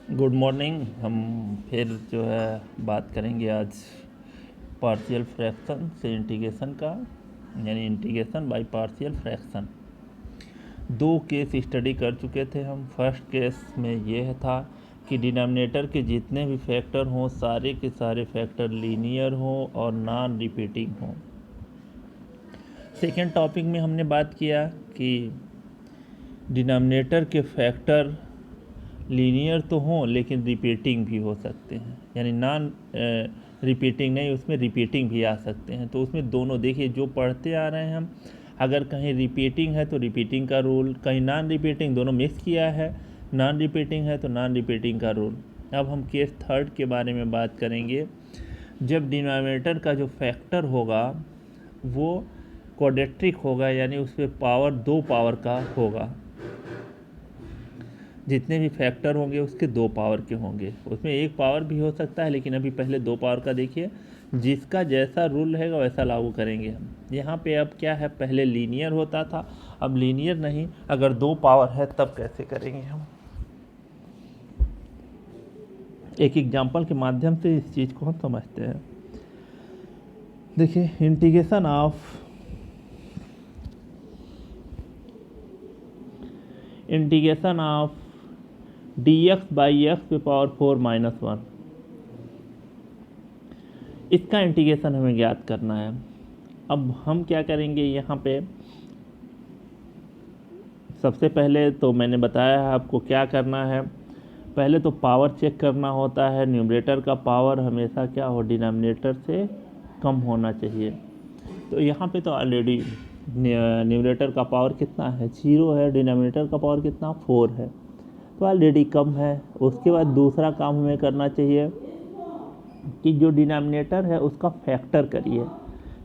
Good morning. हम फिर जो है बात करेंगे आज पार्शियल फ्रैक्शन से इंटीग्रेशन का, यानी इंटीग्रेशन बाय पार्शियल फ्रैक्शन। दो केस स्टडी कर चुके थे हम। फर्स्ट केस में यह था कि डिनोमिनेटर के जितने भी फैक्टर हों सारे के सारे फैक्टर लीनियर हों और नॉन रिपीटिंग हों। सेकेंड टॉपिक में हमने बात किया कि डिनोमिनेटर के फैक्टर लीनियर तो हों लेकिन रिपीटिंग भी हो सकते हैं, यानी नॉन रिपीटिंग नहीं, उसमें रिपीटिंग भी आ सकते हैं। तो उसमें दोनों देखिए, जो पढ़ते आ रहे हैं हम, अगर कहीं रिपीटिंग है तो रिपीटिंग का रूल, कहीं नॉन रिपीटिंग, दोनों मिक्स किया है, नॉन रिपीटिंग है तो नॉन रिपीटिंग का रूल। अब हम केस थर्ड के बारे में बात करेंगे। जब डिनोमिनेटर का जो फैक्टर होगा वो क्वाड्रेटिक होगा, यानी उस पर पावर दो पावर का होगा। जितने भी फैक्टर होंगे उसके दो पावर के होंगे, उसमें एक पावर भी हो सकता है, लेकिन अभी पहले दो पावर का देखिए। जिसका जैसा रूल रहेगा वैसा लागू करेंगे हम। यहाँ पे अब क्या है, पहले लीनियर होता था, अब लीनियर नहीं, अगर दो पावर है तब कैसे करेंगे हम। एक एग्जाम्पल के माध्यम से इस चीज़ को हम समझते हैं। देखिए, integration of dx by x पे पावर 4-1, इसका इंटीग्रेशन हमें ज्ञात करना है। अब हम क्या करेंगे, यहाँ पे सबसे पहले तो मैंने बताया है आपको क्या करना है। पहले तो पावर चेक करना होता है। न्यूमरेटर का पावर हमेशा क्या हो, डिनोमिनेटर से कम होना चाहिए। तो यहाँ पे तो ऑलरेडी न्यूमरेटर का पावर कितना है, 0 है, डिनोमिनेटर का पावर कितना, 4 है, तो ऑलरेडी कम है। उसके बाद दूसरा काम हमें करना चाहिए कि जो डिनोमिनेटर है उसका फैक्टर करिए।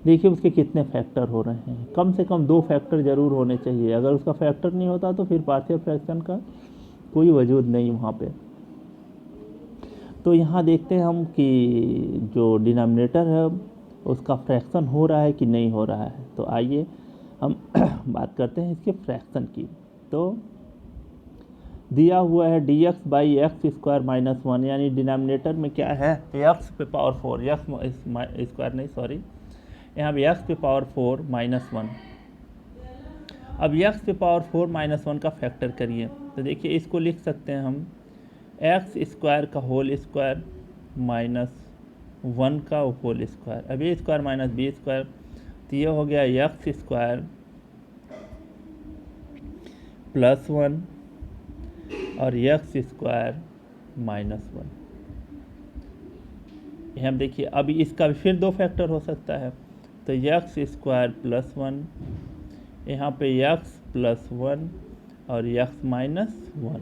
देखिए उसके कितने फैक्टर हो रहे हैं, कम से कम 2 फैक्टर ज़रूर होने चाहिए। अगर उसका फैक्टर नहीं होता तो फिर पार्शियल फ्रैक्शन का कोई वजूद नहीं वहाँ पे। तो यहाँ देखते हैं हम कि जो डिनोमिनेटर है उसका फ्रैक्शन हो रहा है कि नहीं हो रहा है। तो आइए हम बात करते हैं इसके फ्रैक्शन की। तो दिया हुआ है dx by x square minus 1, यानी डिनोमिनेटर में क्या है, एक्स पे पावर 4, एक्स स्क्वायर नहीं, सॉरी, यहाँ पे एक्स पे पावर 4-1। अब एक्स पे पावर 4-1 का फैक्टर करिए, तो देखिए इसको लिख सकते हैं हम एक्स स्क्वायर का होल स्क्वायर -1 का होल स्क्वायर। अब ए स्क्वायर माइनस बी स्क्वायर, तो ये हो गया एक्स स्क्वायर +1 और एक्स स्क्वायर -1। यहाँ देखिए, अब इसका भी फिर 2 फैक्टर हो सकता है, तो एक्स स्क्वायर +1, यहाँ पे एक्स +1 और एक्स -1।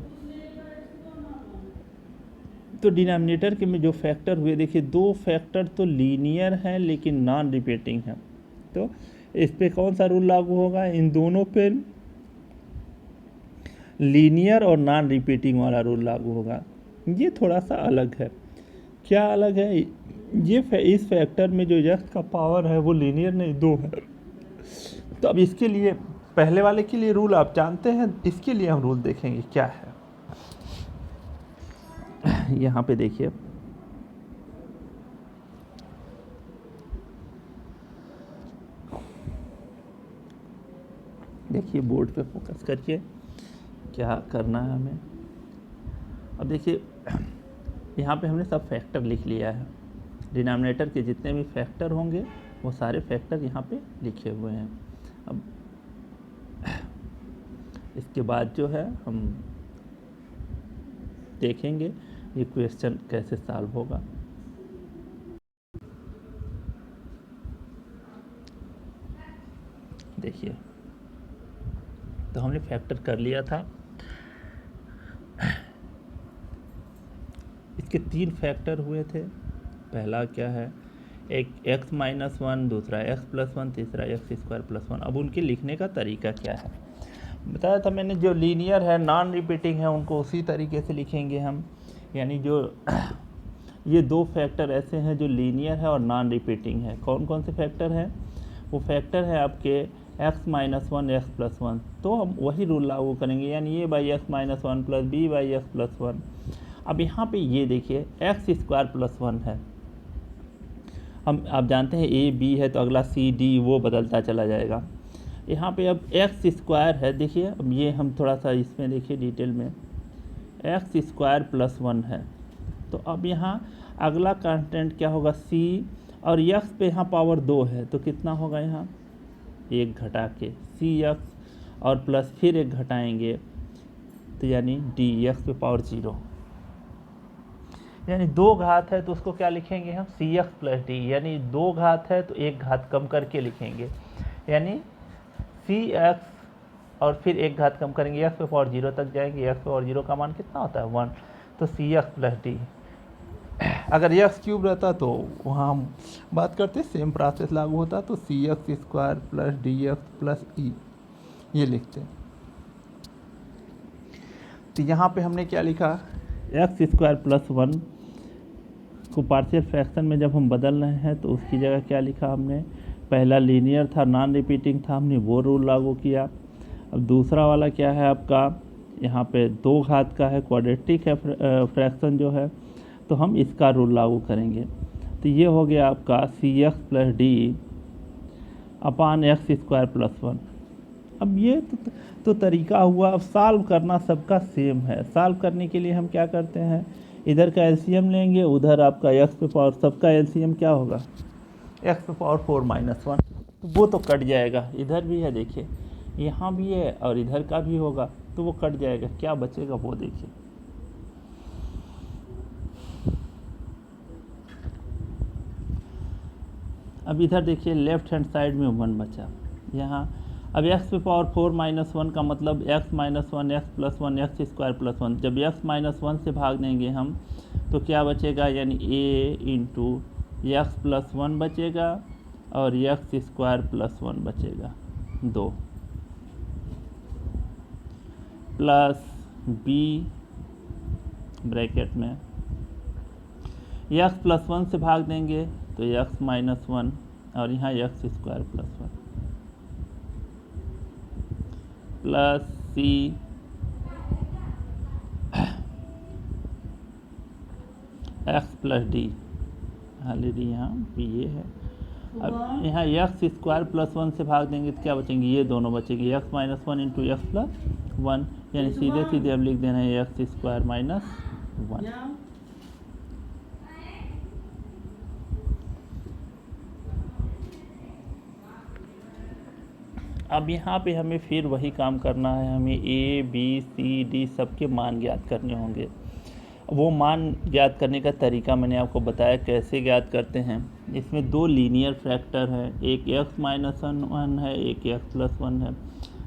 तो डिनोमिनेटर के में जो फैक्टर हुए, देखिए 2 फैक्टर तो लीनियर हैं लेकिन नॉन रिपीटिंग हैं। तो इस पे कौन सा रूल लागू होगा, इन दोनों पे लीनियर और नॉन रिपीटिंग वाला रूल लागू होगा। ये थोड़ा सा अलग है। क्या अलग है, ये इस फैक्टर में जो एक्स का पावर है वो लीनियर नहीं, 2 है। तो अब इसके लिए, पहले वाले के लिए रूल आप जानते हैं, इसके लिए हम रूल देखेंगे क्या है। यहाँ पे देखिए, बोर्ड पे फोकस करिए, क्या करना है हमें। अब देखिए यहाँ पे हमने सब फैक्टर लिख लिया है। डिनोमिनेटर के जितने भी फैक्टर होंगे वो सारे फैक्टर यहाँ पे लिखे हुए हैं। अब इसके बाद जो है हम देखेंगे ये क्वेश्चन कैसे सॉल्व होगा। देखिए, तो हमने फैक्टर कर लिया था। इसके 3 फैक्टर हुए थे। पहला क्या है, एक x-1, दूसरा x+1, तीसरा x² +1। अब उनके लिखने का तरीका क्या है, बताया था मैंने, जो लीनियर है, नॉन रिपीटिंग है, उनको उसी तरीके से लिखेंगे हम। यानी जो ये 2 फैक्टर ऐसे हैं जो लीनियर है और नॉन रिपीटिंग है। कौन कौन से फैक्टर हैं, वो फैक्टर है आपके x-1, x+1। तो हम वही रूल लागू करेंगे, यानी a/x-1 + b/x+1। अब यहाँ पे ये देखिए एक्स स्क्वायर प्लस 1 है, हम आप जानते हैं ए बी है तो अगला सी डी वो बदलता चला जाएगा। यहाँ पे अब एक्स स्क्वायर है, देखिए अब ये हम थोड़ा सा इसमें देखिए डिटेल में, एक्स स्क्वायर प्लस 1 है। तो अब यहाँ अगला कांस्टेंट क्या होगा, सी, और यक्स पे यहाँ पावर 2 है तो कितना होगा, यहाँ एक घटा के सी यक्स और प्लस फिर एक घटाएंगे तो यानी डी यक्स पे पावर 0, यानी 2 घात है तो उसको क्या लिखेंगे हम, सी एक्स प्लस डी, यानी 2 घात है तो एक घात कम करके लिखेंगे, यानी सी एक्स और फिर एक घात कम करेंगे, एक्स पे पावर 0 तक जाएंगे, एक्स पे पावर 0 का मान कितना होता है 1, तो सी एक्स प्लस डी। अगर एक्स क्यूब रहता तो वहाँ हम बात करते सेम प्रोसेस लागू होता, तो c x square plus d x plus e ये लिखते। तो यहाँ पे हमने क्या लिखा, एक्स स्क्वायर प्लस 1 को पार्शियल फ्रैक्शन में जब हम बदल रहे हैं तो उसकी जगह क्या लिखा हमने, पहला लीनियर था, नॉन रिपीटिंग था, हमने वो रूल लागू किया। अब दूसरा वाला क्या है आपका, यहाँ पे 2 घात का है, क्वाड्रेटिक है फ्रैक्शन जो है, तो हम इसका रूल लागू करेंगे। तो ये हो गया आपका सी एक्स प्लस डी अपान एक्स स्क्वायर प्लस 1। अब ये तो तरीका हुआ। अब सॉल्व करना सबका सेम है। सॉल्व करने के लिए हम क्या करते हैं, इधर का एलसीएम लेंगे, उधर आपका एक्स पे पावर, सबका एलसीएम क्या होगा, एक्स पे पावर 4 माइनस 1, तो वो तो कट जाएगा। इधर भी है देखिए, यहाँ भी है और इधर का भी होगा तो वो कट जाएगा, क्या बचेगा वो देखिए। अब इधर देखिए लेफ्ट हैंड साइड में 1 बचा यहाँ। अब एक्स पे पावर 4 माइनस 1 का मतलब x minus 1 x plus 1 x square plus 1। जब एक्स माइनस 1 से भाग देंगे हम तो क्या बचेगा, यानी ए इंटू एक्स प्लस 1 बचेगा और एक्स स्क्वायर प्लस 1 बचेगा 2 प्लस बी ब्रैकेट में एक्स प्लस 1 से भाग देंगे तो एक्स माइनस 1 और यहाँ एक्स स्क्वायर प्लस 1 प्लस सी एक्स प्लस डी, ऑलरेडी यहाँ भी ये है। अब यहाँ एक्स स्क्वायर प्लस 1 से भाग देंगे तो क्या बचेंगे, ये दोनों बचेंगे, x minus 1 into x plus 1, यानी सीधे सीधे हम लिख देना है एक्स स्क्वायर माइनस 1। अब यहाँ पे हमें फिर वही काम करना है, हमें ए बी सी डी सबके मान ज्ञात करने होंगे। वो मान ज्ञात करने का तरीका मैंने आपको बताया कैसे ज्ञात करते हैं। इसमें 2 लीनियर फैक्टर हैं, एक एक्स माइनस 1 है, एक एक्स प्लस 1 है।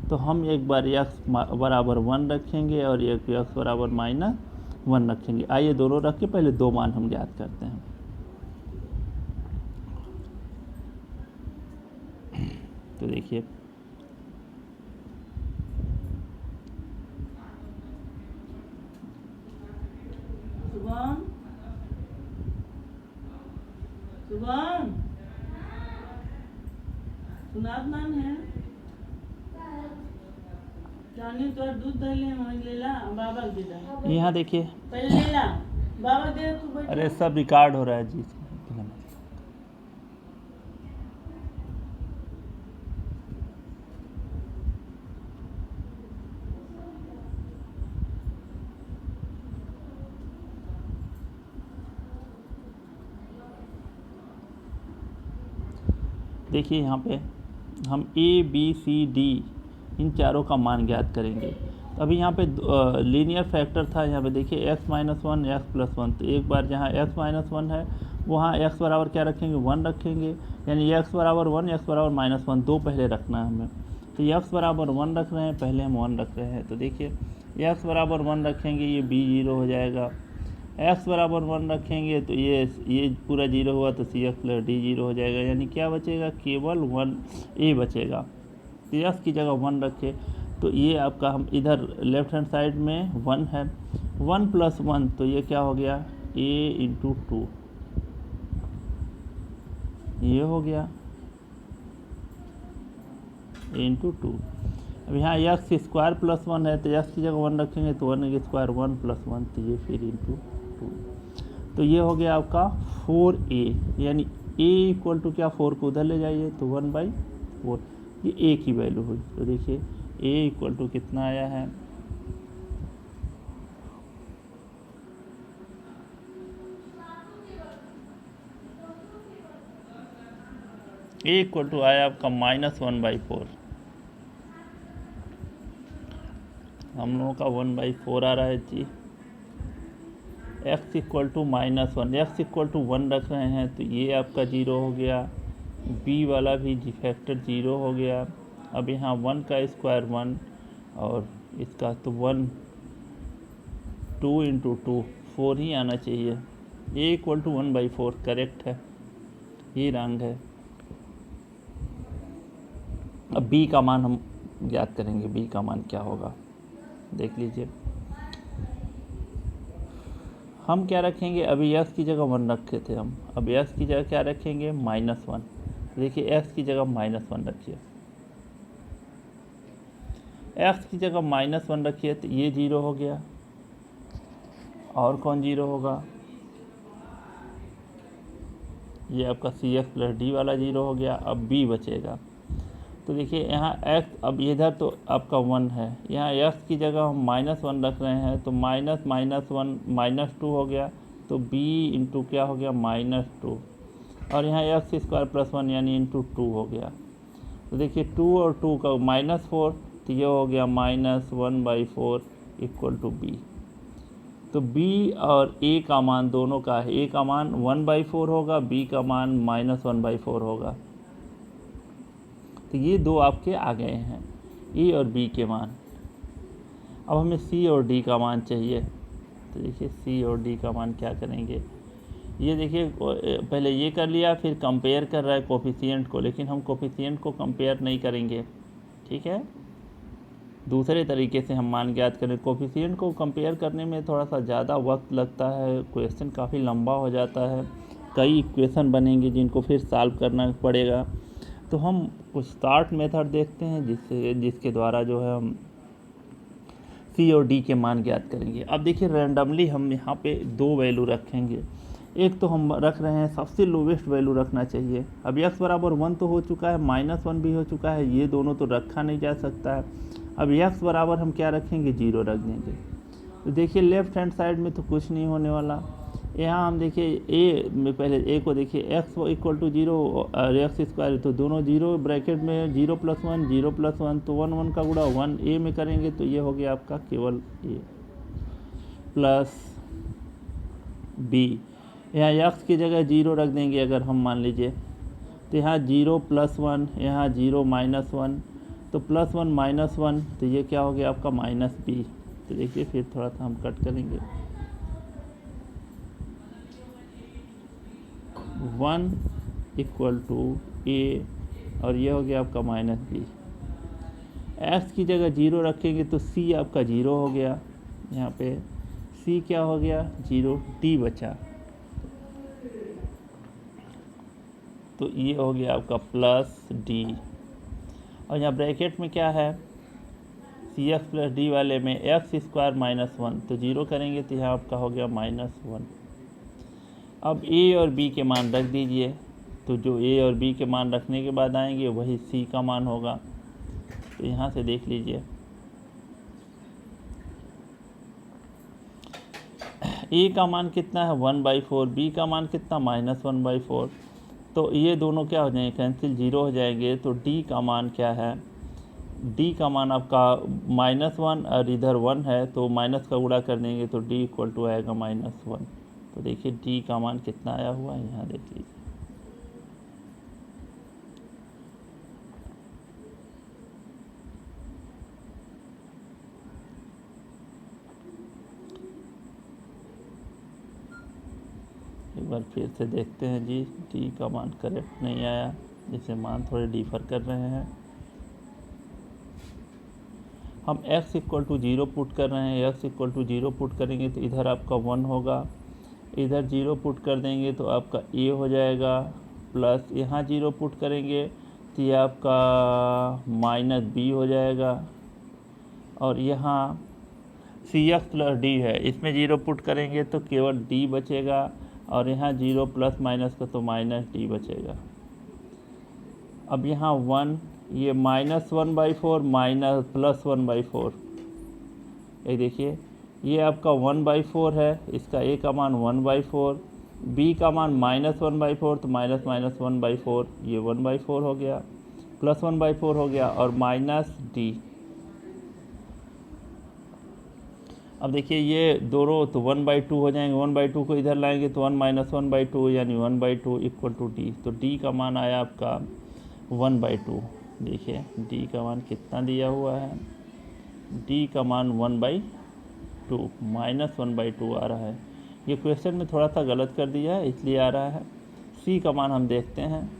तो हम एक बार एक्स बराबर 1 रखेंगे और एक एक्स बराबर माइनस 1 रखेंगे। आइए दोनों रख के पहले 2 मान हम ज्ञात करते हैं। तो देखिए सुनात है जाने तो दूध दे ले ला बाबा दे दा। यहाँ देखिए पहले ले ला बाबा दे तू बैठ। अरे सब रिकॉर्ड हो रहा है जी। देखिए यहाँ पे हम ए बी सी डी इन चारों का मान ज्ञात करेंगे। अभी यहाँ पे लीनियर फैक्टर था, यहाँ पे देखिए एक्स माइनस 1 एक्स प्लस 1। तो एक बार जहाँ एक्स माइनस 1 है वहाँ एक्स बराबर क्या रखेंगे, 1 रखेंगे, यानी एक्स बराबर 1 एक्स बराबर माइनस 1 2 पहले रखना है हमें। तो एक्स बराबर 1 रख रहे हैं, पहले हम 1 रख रहे हैं। तो देखिए एक्स बराबर 1 रखेंगे, ये बी 0 हो जाएगा। एक्स बराबर 1 रखेंगे तो ये पूरा 0 हुआ तो सी एक्स प्लस डी 0 हो जाएगा, यानी क्या बचेगा, केवल 1 ए बचेगा। तो एक्स की जगह 1 रखे तो ये आपका, हम इधर लेफ्ट हैंड साइड में 1 है, 1 प्लस 1 तो ये क्या हो गया, ए इंटू 2 ये हो गया, ए इंटू 2। अब यहाँ एक्स स्क्वायर प्लस 1 है तो एक्स की जगह 1 रखेंगे तो 1 के स्क्वायर 1 प्लस 1, तो ये फिर इंटू 2। तो ये हो गया आपका 4a, यानी a इक्वल टू क्या, 4 को उधर ले जाइए तो 1/4, ये a की वैल्यू हुई। तो देखिए a इक्वल टू कितना आया है, a इक्वल टू आया आपका -1/4। हम लोगों का 1/4 आ रहा है जी। x equal to -1, x equal to 1 रख रहे हैं तो ये आपका 0 हो गया, b वाला भी जी फैक्टर 0 हो गया। अब यहाँ 1 का स्क्वायर 1 और इसका तो 1, 2 इंटू 2 4 ही आना चाहिए। a इक्वल टू 1/4 करेक्ट है, ये रंग है। अब b का मान हम ज्ञात करेंगे, b का मान क्या होगा देख लीजिए। हम क्या रखेंगे, अभी x की जगह 1 रखे थे हम, अब x की जगह क्या रखेंगे, -1। देखिए x की जगह -1 रखिए, x की जगह -1 रखिए तो ये 0 हो गया। और कौन 0 होगा, ये आपका cx प्लस डी वाला 0 हो गया। अब b बचेगा, तो देखिए यहाँ x, अब इधर तो आपका 1 है, यहाँ x की जगह हम -1 रख रहे हैं तो -1 -2 हो गया, तो b इंटू क्या हो गया, -2। और यहाँ x स्क्वायर प्लस 1 यानी इंटू 2 हो गया। तो देखिए 2 और 2 का -4, तो ये हो गया -1/4 इक्वल टू b। तो b और a का मान दोनों का है, a का मान 1/4 होगा, b का मान -1/4 होगा। तो ये दो आपके आ गए हैं, ए और बी के मान। अब हमें सी और डी का मान चाहिए, तो देखिए सी और डी का मान क्या करेंगे। ये देखिए पहले ये कर लिया, फिर कंपेयर कर रहा है कोफिशिएंट को, लेकिन हम कोफिशिएंट को कंपेयर नहीं करेंगे, ठीक है। दूसरे तरीके से हम मान ज्ञात करें। कोफिशिएंट को कंपेयर करने में थोड़ा सा ज़्यादा वक्त लगता है, क्वेश्चन काफ़ी लंबा हो जाता है, कई इक्वेशन बनेंगे जिनको फिर सॉल्व करना पड़ेगा। तो हम कुछ स्टार्ट मेथड देखते हैं जिसके द्वारा जो है हम सी और डी के मान ज्ञात करेंगे। अब देखिए रैंडमली हम यहाँ पे दो वैल्यू रखेंगे। एक तो हम रख रहे हैं सबसे लोवेस्ट वैल्यू रखना चाहिए। अब x बराबर 1 तो हो चुका है, -1 भी हो चुका है, ये दोनों तो रखा नहीं जा सकता है। अब x बराबर हम क्या रखेंगे, 0 रख देंगे। तो देखिए लेफ्ट हैंड साइड में तो कुछ नहीं होने वाला। यहाँ हम देखिए a में पहले a को देखिए, x इक्वल टू 0 और एक्स स्क्वायर, तो दोनों 0 ब्रैकेट में 0 + 1 0 + 1, तो 1 1 का गुणा 1 a में करेंगे तो ये हो गया आपका केवल a प्लस b। यहाँ x की जगह 0 रख देंगे अगर हम मान लीजिए, तो यहाँ 0 + 1, यहाँ 0 -1, तो +1 -1, तो ये क्या हो गया आपका -b। तो देखिए फिर थोड़ा सा हम कट करेंगे, 1 इक्वल टू a और ये हो गया आपका -b। x की जगह 0 रखेंगे तो c आपका 0 हो गया, यहाँ पे c क्या हो गया 0, d बचा, तो ये हो गया आपका प्लस d। और यहाँ ब्रैकेट में क्या है, cx प्लस d वाले में x स्क्वायर -1, तो 0 करेंगे तो यहाँ आपका हो गया -1। अब a और b के मान रख दीजिए, तो जो a और b के मान रखने के बाद आएंगे वही c का मान होगा। तो यहाँ से देख लीजिए a का मान कितना है 1/4, b का मान कितना -1/4, तो ये दोनों क्या हो जाएंगे, कैंसिल, 0 हो जाएंगे। तो d का मान क्या है, d का मान आपका -1 और इधर 1 है तो माइनस का गुणा कर देंगे तो d इक्वल टू आएगा -1। तो देखिए d का मान कितना आया हुआ है, यहाँ देख लीजिए। एक बार फिर से देखते हैं जी, d का मान करेक्ट नहीं आया, जैसे मान थोड़े डिफर कर रहे हैं। हम x इक्वल टू 0 पुट कर रहे हैं, x इक्वल टू 0 पुट करेंगे तो इधर आपका 1 होगा, इधर 0 पुट कर देंगे तो आपका a हो जाएगा, प्लस यहाँ 0 पुट करेंगे तो ये आपका -b हो जाएगा, और यहाँ सी एक्स प्लस डी है, इसमें 0 पुट करेंगे तो केवल डी बचेगा, और यहाँ 0 प्लस माइनस का तो माइनस डी बचेगा। अब यहाँ 1, ये -1/4 माइनस +1/4, ये देखिए ये आपका 1/4 है, इसका ए का मान 1/4, बी का मान -1/4 तो माइनस 1/4, ये 1/4 हो गया, प्लस 1/4 हो गया, और माइनस डी। अब देखिए ये दोनों तो 1/2 हो जाएंगे, 1/2 को इधर लाएंगे तो 1 - 1/2 यानी 1/2 इक्वल टू डी। तो डी का मान आया आपका 1/2। देखिए डी का मान कितना दिया हुआ है, डी का मान 1/2 -1/2 आ रहा है। ये क्वेश्चन में थोड़ा सा गलत कर दिया है इसलिए आ रहा है। सी का मान हम देखते हैं।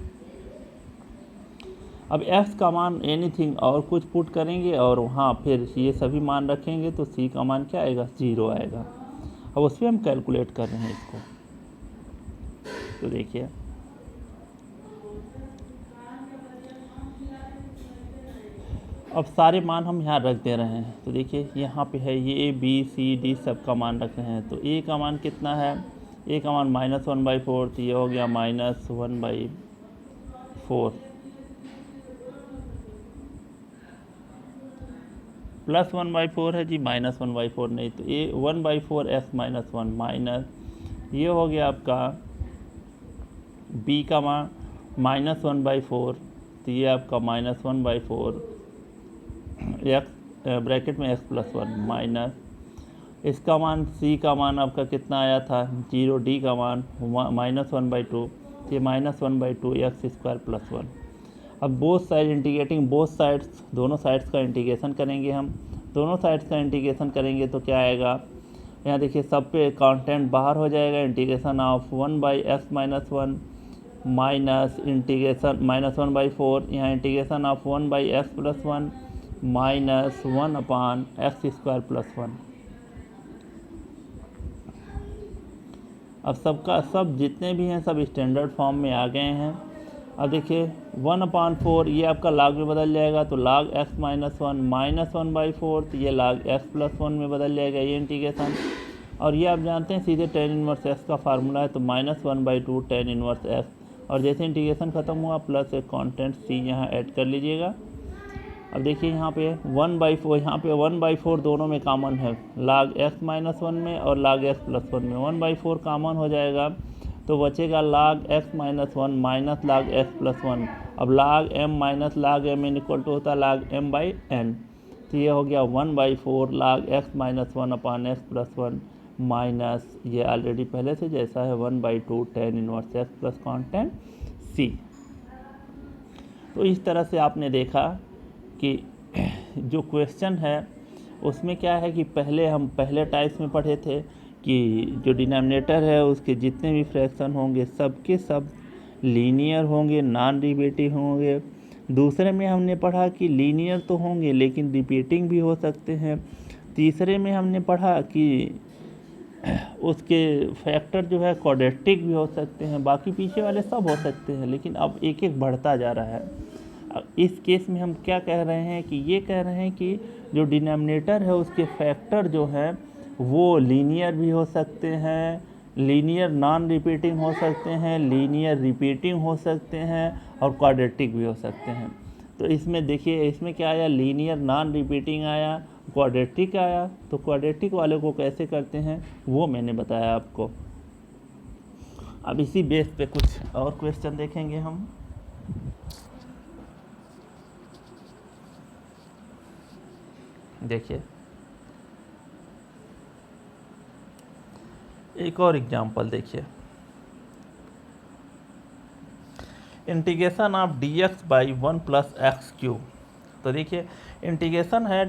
अब एफ का मान एनीथिंग और कुछ पुट करेंगे और वहाँ फिर ये सभी मान रखेंगे तो सी का मान क्या आएगा, 0 आएगा। अब उस पर हम कैलकुलेट कर रहे हैं इसको। तो देखिए अब सारे मान हम यहाँ रख दे रहे हैं। तो देखिए यहाँ पे है ये ए बी सी डी सब का मान रख रहे हैं। तो ए का मान कितना है, ए का मान -1/4, तो ये हो गया -1/4, प्लस 1/4 है जी, -1/4 नहीं, तो ये 1/4 x - 1 माइनस, ये हो गया आपका b का मान -1/4, तो ये आपका -1/4 x ब्रैकेट में x + 1 माइनस, इसका मान c का मान आपका कितना आया था 0, d का मान -1/2, ये -1/2 x² + 1। अब both side integrating both sides, दोनों साइड्स का इंटीग्रेशन करेंगे हम। दोनों साइड्स का इंटीग्रेशन करेंगे तो क्या आएगा, यहाँ देखिए सब पे कांस्टेंट बाहर हो जाएगा, integration of 1/x - 1 minus integration -1/4, यहाँ integration of 1/x + 1 minus 1/x² + 1। अब सबका सब जितने भी हैं सब स्टैंडर्ड फॉर्म में आ गए हैं। अब देखिए 1/4 ये आपका log में बदल जाएगा, तो log x - 1 -1/4, तो ये log x + 1 में बदल जाएगा ये इंटीग्रेशन। और ये आप जानते हैं सीधे tan 1x का फार्मूला है, तो -1/2 tan 1x, और जैसे इंटीग्रेशन ख़त्म हुआ प्लस एक कांस्टेंट c यहाँ ऐड कर लीजिएगा। अब देखिए यहाँ पे 1/4, यहाँ पे 1/4 दोनों में कॉमन है, log x - 1 में और log x + 1 में 1/4 कॉमन हो जाएगा, तो बचेगा log x - 1 minus log x + 1। अब log m minus log m equal to होता है log m/n, तो ये हो गया 1/4 log x - 1/x + 1 माइनस, ये ऑलरेडी पहले से जैसा है 1/2 tan 1x plus constant c। तो इस तरह से आपने देखा कि जो क्वेश्चन है उसमें क्या है कि हम पहले टाइप्स में पढ़े थे कि जो डिनोमिनेटर है उसके जितने भी फ्रैक्शन होंगे सब के सब लीनियर होंगे, नॉन रिपीटिंग होंगे। दूसरे में हमने पढ़ा कि लीनियर तो होंगे लेकिन रिपीटिंग भी हो सकते हैं। तीसरे में हमने पढ़ा कि उसके फैक्टर जो है क्वाड्रेटिक भी हो सकते हैं, बाकी पीछे वाले सब हो सकते हैं, लेकिन अब एक एक बढ़ता जा रहा है। इस केस में हम क्या कह रहे हैं कि ये कह रहे हैं कि जो डिनोमिनेटर है उसके फैक्टर जो है वो लीनियर भी हो सकते हैं, लीनियर नॉन रिपीटिंग हो सकते हैं, लीनियर रिपीटिंग हो सकते हैं, और क्वाड्रेटिक भी हो सकते हैं। तो इसमें देखिए इसमें क्या आया, लीनियर नॉन रिपीटिंग आया, क्वाड्रेटिक आया। तो क्वाड्रेटिक वाले को कैसे करते हैं वो मैंने बताया आपको। अब इसी बेस पे कुछ और क्वेश्चन देखेंगे हम। देखिए एक और एग्जांपल देखिए, integration of dx by 1 + x³। तो देखिए इंटीग्रेशन है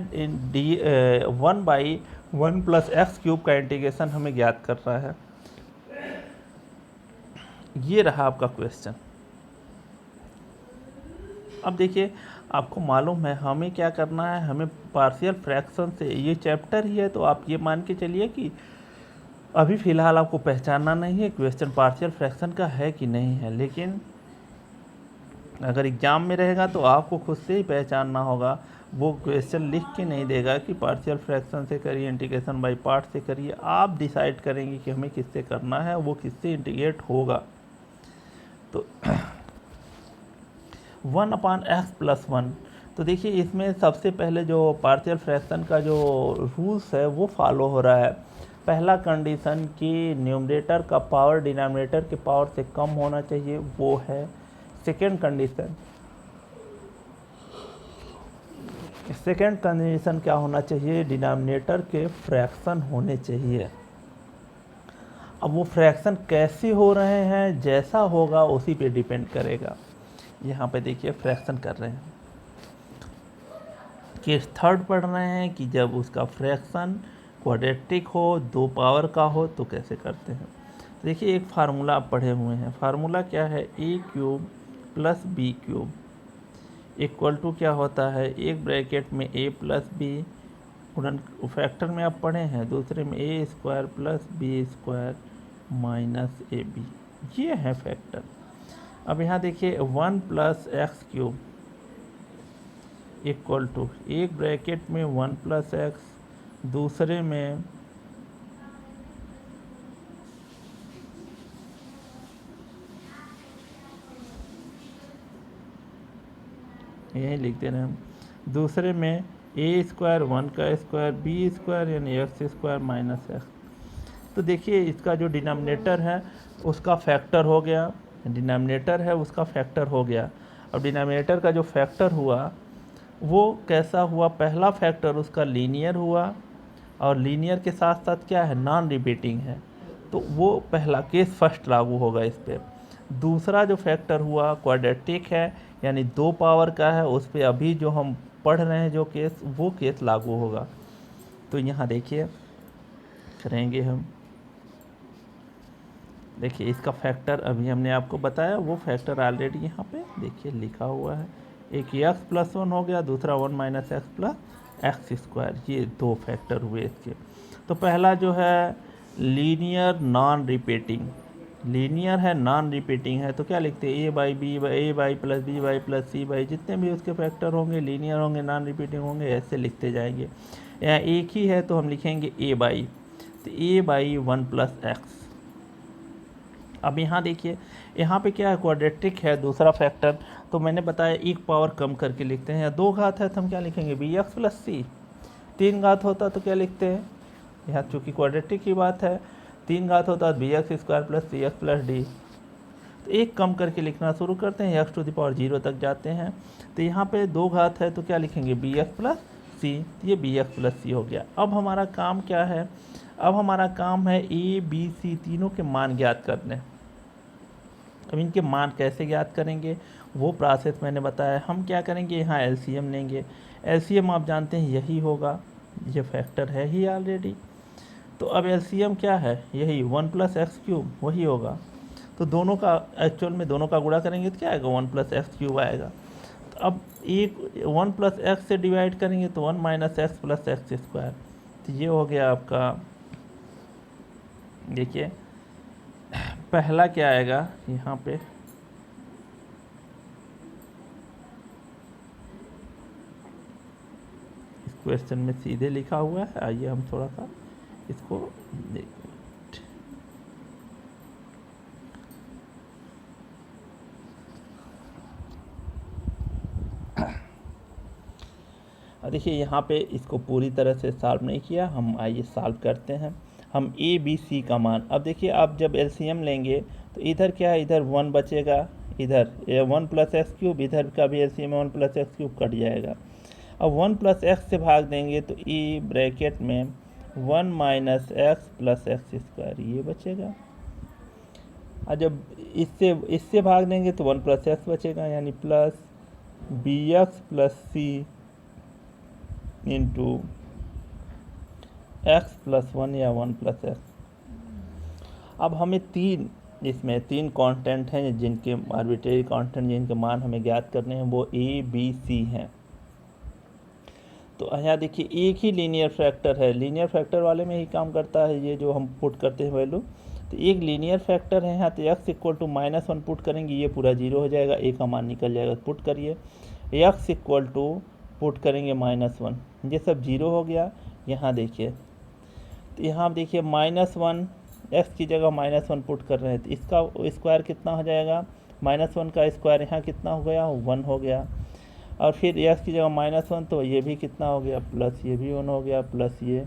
1/1 + x³ का इंटीग्रेशन हमें ज्ञात करना है। ये रहा आपका क्वेश्चन। अब देखिए आपको मालूम है हमें क्या करना है, हमें पार्शियल फ्रैक्शन से, ये चैप्टर ही है तो आप ये मान के चलिए कि अभी फ़िलहाल आपको पहचानना नहीं है क्वेश्चन पार्शियल फ्रैक्शन का है कि नहीं है, लेकिन अगर एग्ज़ाम में रहेगा तो आपको खुद से ही पहचानना होगा, वो क्वेश्चन लिख के नहीं देगा कि पार्शियल फ्रैक्शन से करिए, इंटीग्रेशन बाय पार्ट से करिए। आप डिसाइड करेंगे कि हमें किससे करना है, वो किससे इंटीग्रेट होगा। तो 1/x+1, तो देखिए इसमें सबसे पहले जो पार्शियल फ्रैक्शन का जो रूल्स है वो फॉलो हो रहा है। पहला कंडीशन कि न्यूमरेटर का पावर डिनोमिनेटर के पावर से कम होना चाहिए, वो है। सेकेंड कंडीशन क्या होना चाहिए, डिनोमिनेटर के फ्रैक्शन होने चाहिए। अब वो फ्रैक्शन कैसे हो रहे हैं, जैसा होगा उसी पे डिपेंड करेगा। यहाँ पे देखिए फ्रैक्शन कर रहे हैं, केस थर्ड पढ़ रहे हैं कि जब उसका फ्रैक्शन क्वाड्रेटिक हो, 2 पावर का हो, तो कैसे करते हैं। देखिए एक फार्मूला आप पढ़े हुए हैं, फार्मूला क्या है, a³ + b³ इक्वल टू क्या होता है, एक ब्रैकेट में a + b, फैक्टर में आप पढ़े हैं, दूसरे में a² + b² - ab, ये है फैक्टर। अब यहाँ देखिए 1 + x³ इक्वल टू, एक ब्रैकेट में 1 + x, दूसरे में यही लिख दे रहे हैं हम, दूसरे में a² 1 का स्क्वायर b² यानी x² - x। तो देखिए इसका जो डिनोमिनेटर है उसका फैक्टर हो गया, डिनोमिनेटर है उसका फैक्टर हो गया। अब डिनोमिनेटर का जो फैक्टर हुआ वो कैसा हुआ, पहला फैक्टर उसका लीनियर हुआ, और लीनियर के साथ साथ क्या है, नॉन रिपीटिंग है, तो वो पहला केस फर्स्ट लागू होगा इस पर। दूसरा जो फैक्टर हुआ क्वाड्रेटिक है, यानी 2 पावर का है, उस पर अभी जो हम पढ़ रहे हैं जो केस, वो केस लागू होगा। तो यहाँ देखिए करेंगे हम, देखिए इसका फैक्टर अभी हमने आपको बताया, वो फैक्टर ऑलरेडी यहाँ पे देखिए लिखा हुआ है। एक x+1 हो गया, दूसरा 1 - x + x², ये 2 फैक्टर हुए इसके। तो पहला जो है लीनियर नॉन रिपीटिंग, लीनियर है नॉन रिपीटिंग है, तो क्या लिखते हैं, a/b + b/+ c/, जितने भी उसके फैक्टर होंगे लीनियर होंगे, नॉन रिपीटिंग होंगे, ऐसे लिखते जाएंगे। यहाँ एक ही है तो हम लिखेंगे a/, तो a/1 + x। अब यहाँ देखिए यहाँ पे क्या है, क्वाड्रेटिक है दूसरा फैक्टर, तो मैंने बताया एक पावर कम करके लिखते हैं। या 2 घात है तो हम क्या लिखेंगे, bx + c। 3 घात होता तो क्या लिखते हैं, यहाँ चूँकि क्वाड्रेटिक की बात है, 3 घात होता तो bx² + cx + d। तो एक कम करके लिखना शुरू करते हैं, x⁴ तक जाते हैं। तो यहाँ पे 2 घात है तो क्या लिखेंगे, bx + c, ये bx + c हो गया। अब हमारा काम क्या है, अब हमारा काम है a b c तीनों के मान ज्ञात करने। अब इनके मान कैसे ज्ञात करेंगे, वो प्रोसेस मैंने बताया। हम क्या करेंगे, यहाँ एलसीएम लेंगे, एलसीएम आप जानते हैं यही होगा, ये फैक्टर है ही ऑलरेडी। तो अब एलसीएम क्या है, यही 1 + x³ वही होगा। तो दोनों का एक्चुअल में दोनों का गुणा करेंगे तो क्या आएगा, 1 + x³ आएगा। तो अब एक 1 + x से डिवाइड करेंगे तो 1 - x + x²। तो ये हो गया आपका, देखिए पहला क्या आएगा यहाँ पे, इस क्वेश्चन में सीधे लिखा हुआ है, आइए हम थोड़ा सा इसको देखें। देखिए यहाँ पे इसको पूरी तरह से सॉल्व नहीं किया, हम आइए सॉल्व करते हैं। हम a b c का मान, अब देखिए आप जब एलसीएम लेंगे तो इधर क्या है, इधर 1 बचेगा, इधर 1 + x³, इधर का भी एलसीएम 1 + x³ कट जाएगा। अब 1 + x से भाग देंगे तो e ब्रैकेट में 1 - x + x², ये बचेगा। और जब इससे भाग देंगे तो 1 + x बचेगा, यानी plus bx + c into x+1 या 1 + x। अब हमें इसमें तीन कांस्टेंट हैं जिनके आर्बिट्रेरी कांस्टेंट जिनके मान हमें ज्ञात करने हैं, वो a b c हैं। तो यहाँ देखिए एक ही लीनियर फैक्टर है, लीनियर फैक्टर वाले में ही काम करता है ये जो हम पुट करते हैं वैल्यू। तो एक लीनियर फैक्टर है यहाँ, तो x इक्वल टू -1 पुट करेंगे, ये पूरा 0 हो जाएगा, a का मान निकल जाएगा। पुट करिए x इक्वल टू पुट करेंगे -1, ये सब 0 हो गया। यहाँ देखिए, तो यहाँ आप देखिए -1 x की जगह -1 पुट कर रहे हैं, तो इसका स्क्वायर कितना हो जाएगा, -1 का स्क्वायर यहाँ कितना हो गया, 1 हो गया। और फिर x की जगह -1, तो ये भी कितना हो गया, प्लस ये भी 1 हो गया, प्लस ये,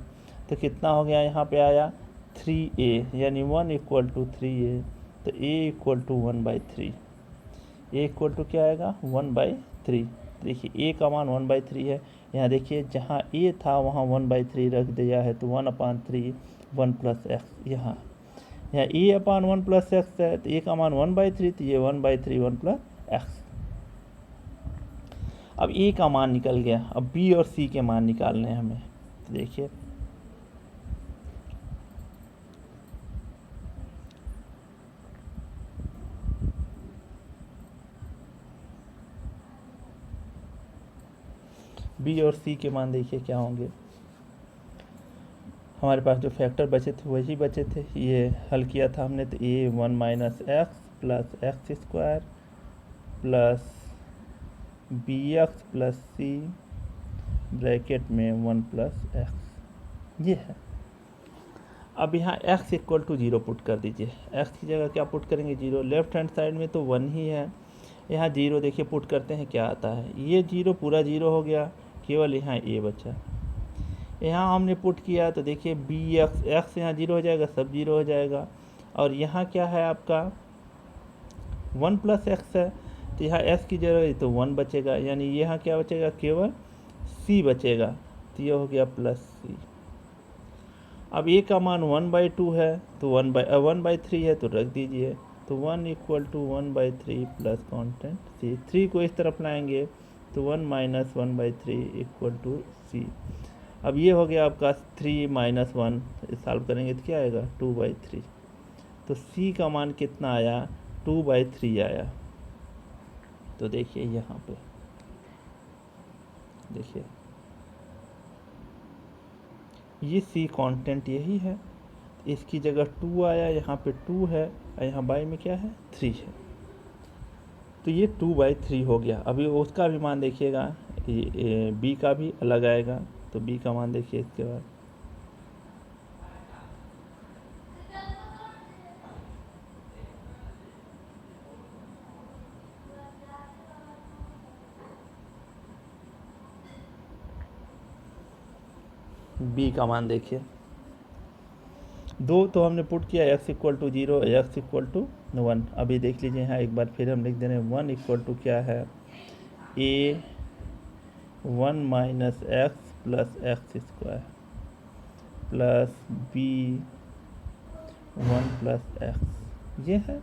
तो कितना हो गया, यहाँ पे आया 3a, यानी 1 इक्वल टू 3a। तो a equal to 1/3, a equal to क्या आएगा, 1/3। देखिए a का मान 1/3 है। यहाँ देखिए जहाँ a था वहाँ 1/3 रख दिया है, तो 1/3 1 प्लस एक्स। यहाँ a/1 प्लस एक्स है, तो a का मान 1/3, तो ये 1/3 1 प्लस एक्स। अब a का मान निकल गया, अब b और c के मान निकालने हैं हमें। तो देखिए b और c के मान देखिए क्या होंगे। हमारे पास जो फैक्टर बचे थे वही बचे थे, ये हल किया था हमने, तो a 1 minus x plus x square plus bx plus c bracket में 1 प्लस एक्स, ये है। अब यहाँ x इक्वल टू 0 पुट कर दीजिए, x की जगह क्या पुट करेंगे, 0। लेफ्ट हैंड साइड में तो 1 ही है, यहाँ 0 देखिए पुट करते हैं क्या आता है, ये 0 पूरा 0 हो गया, केवल यहाँ a बचा। यहाँ हमने पुट किया तो देखिए bx, x यहाँ 0 हो जाएगा, सब 0 हो जाएगा। और यहाँ क्या है आपका 1 प्लस एक्स है, तो यहाँ s की जगह तो 1 बचेगा, यानी यहाँ क्या बचेगा, केवल c बचेगा, तो ये हो गया प्लस c। अब a का मान 1/2 है, तो 1/3 है, तो रख दीजिए, तो 1 equal to 1/3 plus constant c। 3 को इस तरफ लाएंगे तो 1 माइनस 1/3 इक्वल टू c। अब ये हो गया आपका 3 माइनस 1, सॉल्व करेंगे तो क्या आएगा, 2/3। तो c का मान कितना आया, 2/3 आया। तो देखिए यहाँ पे देखिए ये c कांस्टेंट यही है, इसकी जगह 2 आया, यहाँ पे 2 है, और यहाँ बाई में क्या है, 3 है, तो ये 2/3 हो गया। अभी उसका भी मान देखिएगा, b का भी अलग आएगा, तो b का मान देखिए इसके बाद b का मान देखिए, 2 तो हमने पुट किया, x equal to 0, x equal to 1। अभी देख लीजिए यहाँ एक बार फिर हम लिख दे रहे हैं, 1 इक्वल टू क्या है, a 1 minus x plus x square plus b 1 plus x, ये है।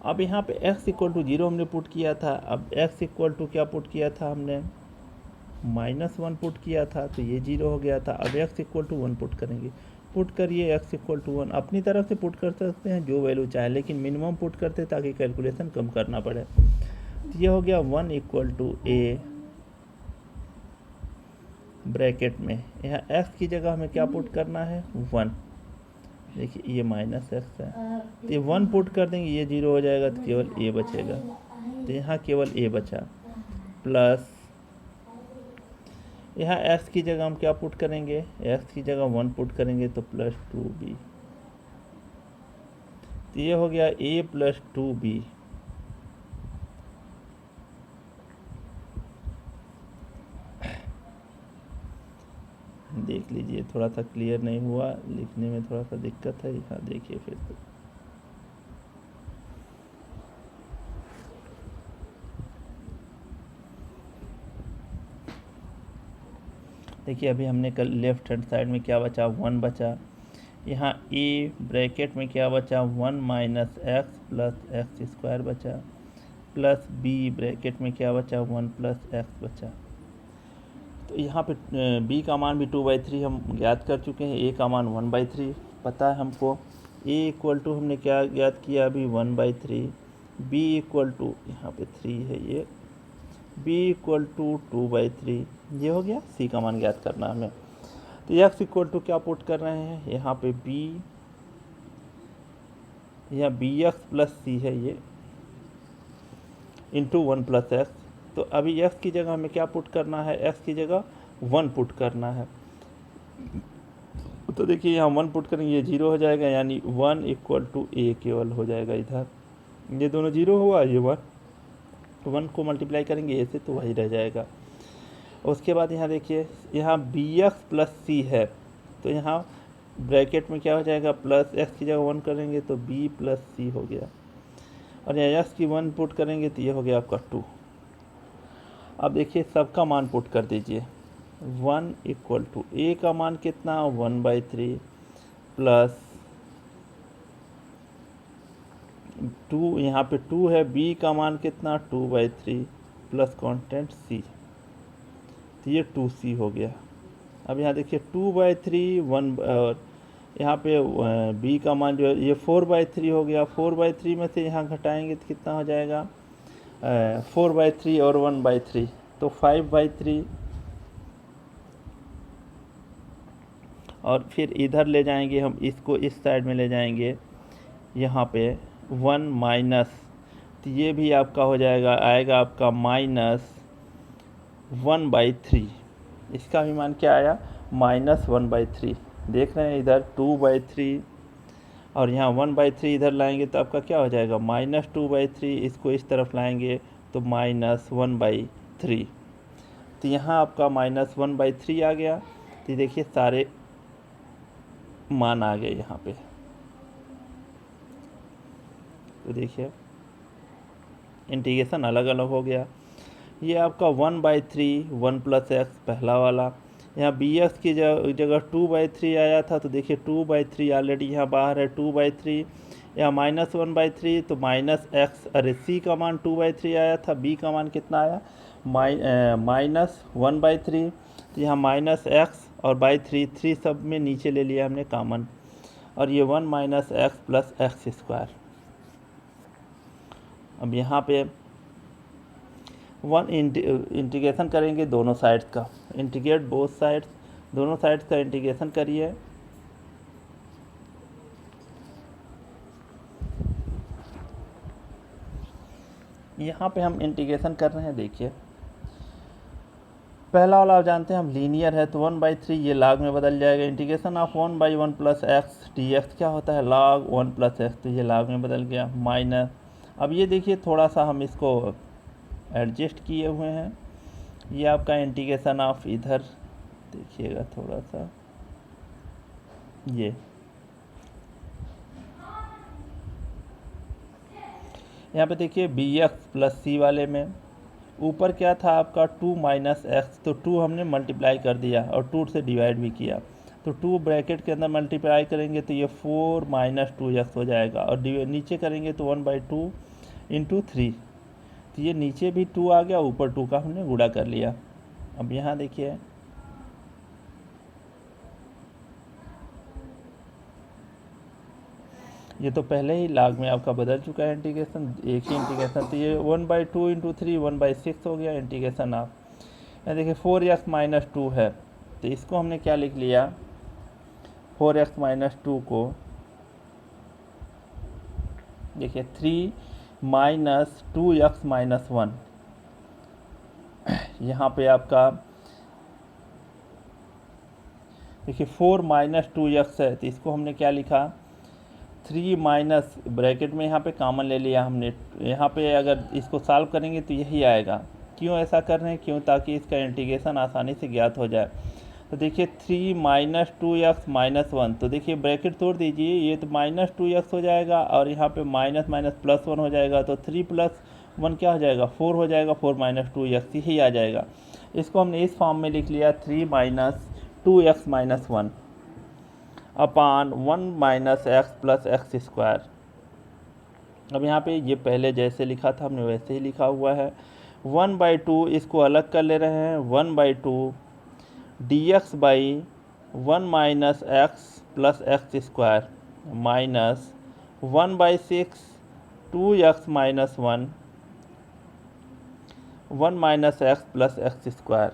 अब यहाँ पे x इक्वल टू 0 हमने पुट किया था, अब x इक्वल टू क्या पुट किया था हमने, -1 पुट किया था, तो ये 0 हो गया था। अब x इक्वल टू 1 पुट करेंगे, पुट करिए x इक्वल टू 1। अपनी तरफ से पुट कर सकते हैं जो वैल्यू चाहे, लेकिन मिनिमम पुट करते हैं ताकि कैलकुलेशन कम करना पड़े। तो ये हो गया 1 इक्वल टू a ब्रैकेट में, यहाँ x की जगह हमें क्या पुट करना है, 1। देखिए ये माइनस एक्स है, तो ये 1 पुट कर देंगे, ये 0 हो जाएगा, तो केवल a बचेगा, तो यहाँ केवल a बचा, प्लस यहाँ x की जगह हम क्या पुट करेंगे, x की जगह 1 पुट करेंगे, तो प्लस 2b, तो ये हो गया a प्लस 2b। देख लीजिए थोड़ा सा क्लियर नहीं हुआ, लिखने में थोड़ा सा दिक्कत है। यहाँ देखिए फिर से देखिए, अभी हमने कल लेफ्ट हैंड साइड में क्या बचा, 1 बचा। यहाँ a ब्रैकेट में क्या बचा, 1 minus x plus x square बचा, प्लस b ब्रैकेट में क्या बचा, 1 प्लस एक्स बचा। तो यहाँ पे b का मान भी 2/3 हम ज्ञात कर चुके हैं, a का मान 1/3 पता है हमको। a इक्वल टू हमने क्या ज्ञात किया अभी, 1/3। b इक्वल टू यहाँ पे 3 है, ये b इक्वल टू 2/3, ये हो गया। c का मान ज्ञात करना हमें। तो x इक्वल टू क्या पुट कर रहे हैं यहाँ पे b, यहाँ bx प्लस सी है ये इंटू 1 प्लस एक्स। तो अभी x की जगह हमें क्या पुट करना है, x की जगह 1 पुट करना है। तो देखिए यहाँ 1 पुट करेंगे, ये 0 हो जाएगा, यानी 1 इक्वल टू a केवल हो जाएगा इधर। ये दोनों 0 हुआ, ये 1 को मल्टीप्लाई करेंगे a से तो वही रह जाएगा। उसके बाद यहाँ देखिए यहाँ bx प्लस सी है, तो यहाँ ब्रैकेट में क्या हो जाएगा, प्लस x की जगह 1 करेंगे तो b प्लस सी हो गया, और यहाँ x की 1 पुट करेंगे तो ये हो गया आपका 2। अब देखिए सबका मान पुट कर दीजिए, 1 इक्वल टू a का मान कितना 1/3 प्लस 2, यहाँ पे 2 है, b का मान कितना 2/3 प्लस कांस्टेंट c, तो ये 2c हो गया। अब यहाँ देखिए 2/3 1 और यहाँ पे b का मान जो है ये 4/3 हो गया। 4/3 में से यहाँ घटाएंगे तो कितना हो जाएगा 4/3 और 1/3 तो 5/3, और फिर इधर ले जाएंगे हम इसको, इस साइड में ले जाएंगे यहाँ पे 1 माइनस, तो ये भी आपका हो जाएगा, आएगा आपका -1/3। इसका भी मान क्या आया -1/3। देख रहे हैं इधर 2/3 और यहाँ 1/3 इधर लाएंगे तो आपका क्या हो जाएगा -2/3। इसको इस तरफ लाएंगे तो -1/3, तो यहाँ आपका -1/3 आ गया। तो देखिए सारे मान आ गए यहाँ पे। तो देखिए इंटीग्रेशन अलग अलग हो गया। ये आपका 1/3 1 प्लस एक्स पहला वाला, यहाँ bx की जगह 2/3 आया था, तो देखिए 2/3 ऑलरेडी यहाँ बाहर है 2/3, यहाँ -1/3 तो -x, अरे c का मान 2/3 आया था, b का मान कितना आया -1/3, तो यहाँ -x और /3 3 सब में नीचे ले लिया हमने कॉमन, और ये 1 - x प्लस x²। अब यहाँ पे 1 इंटीग्रेशन करेंगे दोनों साइड्स का, इंटीग्रेट बोथ साइड्स, दोनों साइड्स का इंटीग्रेशन करिए। यहाँ पे हम इंटीग्रेशन कर रहे हैं, देखिए पहला वाला आप जानते हैं हम लीनियर है, तो 1/3 ये log में बदल जाएगा। Integration of 1/1 plus x dx क्या होता है log 1 प्लस एक्स, तो ये log में बदल गया माइनस। अब ये देखिए थोड़ा सा हम इसको एडजस्ट किए हुए हैं, ये आपका इंटीग्रेशन ऑफ इधर देखिएगा थोड़ा सा, ये यहाँ पे देखिए bx प्लस सी वाले में ऊपर क्या था आपका 2 - x, तो 2 हमने मल्टीप्लाई कर दिया और 2 से डिवाइड भी किया, तो 2 ब्रैकेट के अंदर मल्टीप्लाई करेंगे तो ये 4 - 2x हो जाएगा, और नीचे करेंगे तो 1/2 × 3, तो ये नीचे भी 2 आ गया, ऊपर 2 का हमने गुणा कर लिया। अब यहाँ देखिए ये तो पहले ही log में आपका बदल चुका है इंटीग्रेशन, एक ही इंटीग्रेशन, तो ये 1/2 × 3 1/6 हो गया इंटीग्रेशन ऑफ। यहाँ देखिए 4x - 2 है, तो इसको हमने क्या लिख लिया 4x - 2 को देखिए 3 - 2x - 1, यहाँ पे आपका देखिए 4 - 2x है, तो इसको हमने क्या लिखा 3 माइनस ब्रैकेट में यहाँ पे कॉमन ले लिया हमने, यहाँ पे अगर इसको सॉल्व करेंगे तो यही आएगा। क्यों ऐसा कर रहे हैं, क्यों, ताकि इसका इंटीग्रेशन आसानी से ज्ञात हो जाए। तो देखिए 3 - 2x - 1, तो देखिए ब्रैकेट तोड़ दीजिए, ये तो -2x हो जाएगा और यहाँ पे माइनस माइनस प्लस 1 हो जाएगा, तो 3 + 1 क्या हो जाएगा 4 हो जाएगा, 4 - 2x यही आ जाएगा। इसको हमने इस फॉर्म में लिख लिया 3 - 2x - 1 अपान 1 - x प्लस x²। अब यहाँ पे ये पहले जैसे लिखा था हमने वैसे ही लिखा हुआ है। 1/2 इसको अलग कर ले रहे हैं, 1/2 dx by 1 - x plus x² minus 1/6 2x - 1 1 - x plus x²।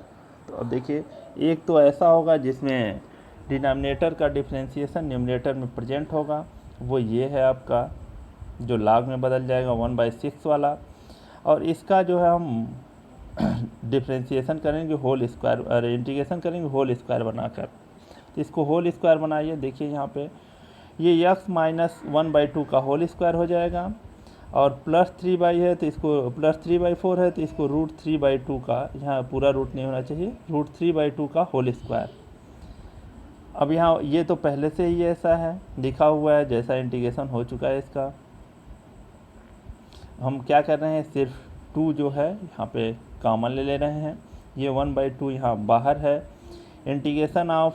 तो अब देखिए एक तो ऐसा होगा जिसमें डिनोमिनेटर का डिफ्रेंसिएशन न्यूमरेटर में प्रेजेंट होगा, वो ये है आपका, जो log में बदल जाएगा 1/6 वाला। और इसका जो है हम डिफ्रेंसिएशन करेंगे होल स्क्वायर, अरे इंटीग्रेशन करेंगे होल स्क्वायर बनाकर। तो इसको होल स्क्वायर बनाइए, देखिए यहाँ पे ये x माइनस 1/2 का होल स्क्वायर हो जाएगा, और प्लस 3 है तो इसको प्लस 3/4 है तो इसको √3/2 का, यहाँ पूरा रूट नहीं होना चाहिए, √3/2 का होल स्क्वायर। अब यहाँ ये तो पहले से ही ऐसा है लिखा हुआ है, जैसा इंटीग्रेशन हो चुका है इसका। हम क्या कर रहे हैं, सिर्फ 2 जो है यहाँ पे कॉमन ले रहे हैं, ये 1/2 यहाँ बाहर है। Integration of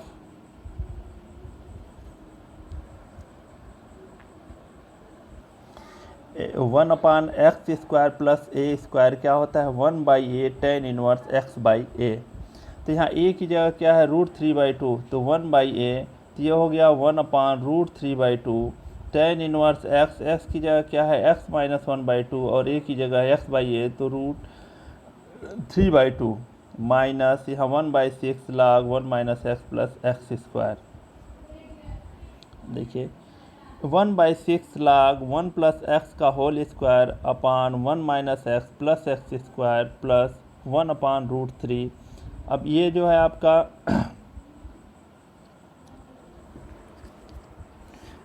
1/x² plus a² क्या होता है, 1/a tan इनवर्स x/a। तो यहाँ a की जगह क्या है, √3/2, तो 1/a, तो ये हो गया 1/√3/2 tan इनवर्स x की जगह क्या है, x माइनस 1/2, और a की जगह x/a, तो √3/2 माइनस यहाँ 1/6 log 1 - x प्लस x²। देखिए 1/6 log 1 प्लस x का whole square upon 1 - x plus x² plus 1/√3। अब ये जो है आपका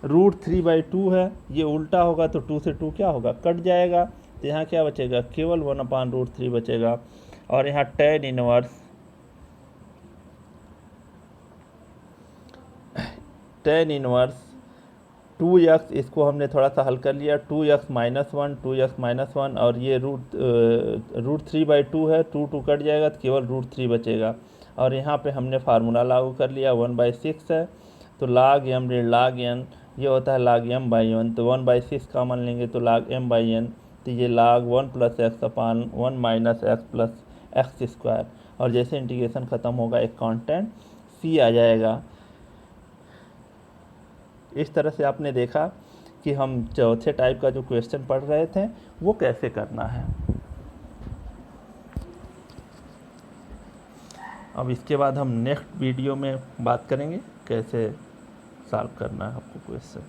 √3/2 है, ये उल्टा होगा तो 2 से 2 क्या होगा, कट जाएगा, तो यहाँ क्या बचेगा, केवल 1/√3 बचेगा। और यहाँ tan इनवर्स 2x, इसको हमने थोड़ा सा हल कर लिया, 2x - 1 2x - 1, और ये √3/2 है, 2 कट जाएगा तो केवल √3 बचेगा। और यहाँ पे हमने फार्मूला लागू कर लिया, 1/6 है तो log n ये होता है log m/n, तो 1/6 कॉमन लेंगे तो log m/n, तो ये log 1 प्लस x अपान 1 माइनस x प्लस x²। और जैसे इंटीग्रेशन ख़त्म होगा एक कांस्टेंट c आ जाएगा। इस तरह से आपने देखा कि हम चौथे टाइप का जो क्वेश्चन पढ़ रहे थे वो कैसे करना है। अब इसके बाद हम नेक्स्ट वीडियो में बात करेंगे कैसे सॉल्व करना है आपको क्वेश्चन।